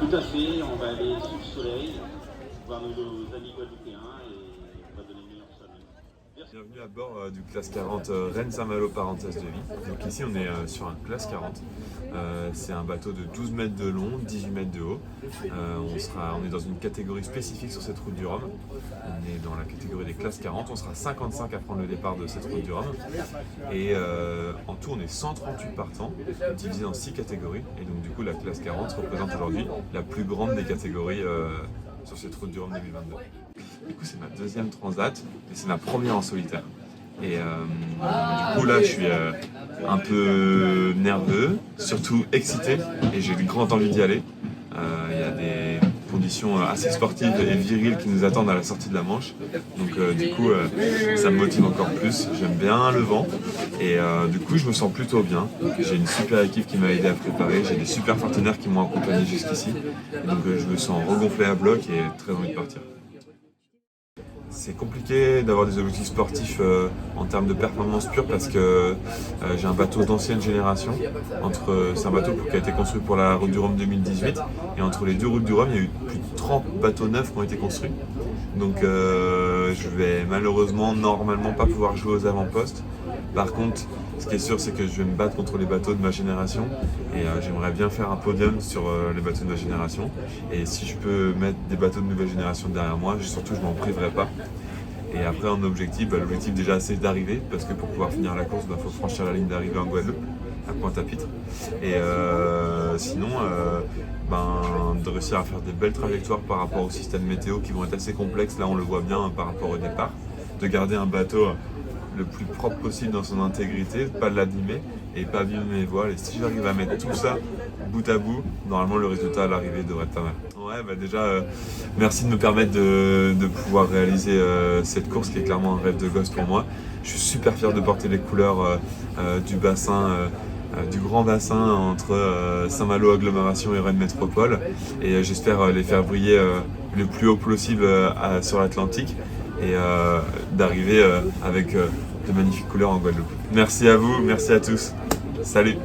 Tout à fait, on va aller sous le soleil, voir nos amis guadeloupéens et on va donner le meilleur sur nous. Bienvenue à bord du classe 40 Rennes-Saint-Malo parenthèse de vie. Donc ici on est sur un classe 40. C'est un bateau de 12 mètres de long, 18 mètres de haut. On est dans une catégorie spécifique sur cette route du Rhum. On est dans la catégorie des classes 40. On sera 55 à prendre le départ de cette route du Rhum. Et en tout on est 138 partants, divisés en 6 catégories. Et donc du coup la classe 40 représente aujourd'hui la plus grande des catégories sur cette route du Rhum 2022. Du coup, c'est ma deuxième transat et c'est ma première en solitaire. Et du coup, là, je suis un peu nerveux, surtout excité et j'ai grande envie d'y aller. Il y a des conditions assez sportives et viriles qui nous attendent à la sortie de la Manche. Donc, du coup, ça me motive encore plus. J'aime bien le vent et du coup, je me sens plutôt bien. J'ai une super équipe qui m'a aidé à préparer. J'ai des super partenaires qui m'ont accompagné jusqu'ici. Donc, je me sens regonflé à bloc et très envie de partir. C'est compliqué d'avoir des objectifs sportifs en termes de performance pure parce que j'ai un bateau d'ancienne génération. C'est un bateau qui a été construit pour la route du Rhum 2018 et entre les deux routes du Rhum, il y a eu plus de 30 bateaux neufs qui ont été construits. Donc je vais malheureusement normalement pas pouvoir jouer aux avant-postes. Par contre, ce qui est sûr, c'est que je vais me battre contre les bateaux de ma génération et j'aimerais bien faire un podium sur les bateaux de ma génération. Et si je peux mettre des bateaux de nouvelle génération derrière moi, surtout je m'en priverai pas. Et après en objectif, l'objectif déjà c'est d'arriver parce que pour pouvoir finir la course, il faut franchir la ligne d'arrivée en Guadeloupe, à Pointe-à-Pitre. Et sinon, de réussir à faire des belles trajectoires par rapport au système météo qui vont être assez complexes, là on le voit bien par rapport au départ, de garder un bateau le plus propre possible dans son intégrité, pas l'abîmer et pas abîmer mes voiles. Et si j'arrive à mettre tout ça bout à bout, normalement le résultat à l'arrivée devrait être pas mal. Ouais, déjà, merci de me permettre de pouvoir réaliser cette course qui est clairement un rêve de gosse pour moi. Je suis super fier de porter les couleurs du bassin, du grand bassin entre Saint-Malo agglomération et Rennes Métropole. Et j'espère les faire briller le plus haut possible sur l'Atlantique et d'arriver avec de magnifiques couleurs en Guadeloupe. Merci à vous, merci à tous. Salut!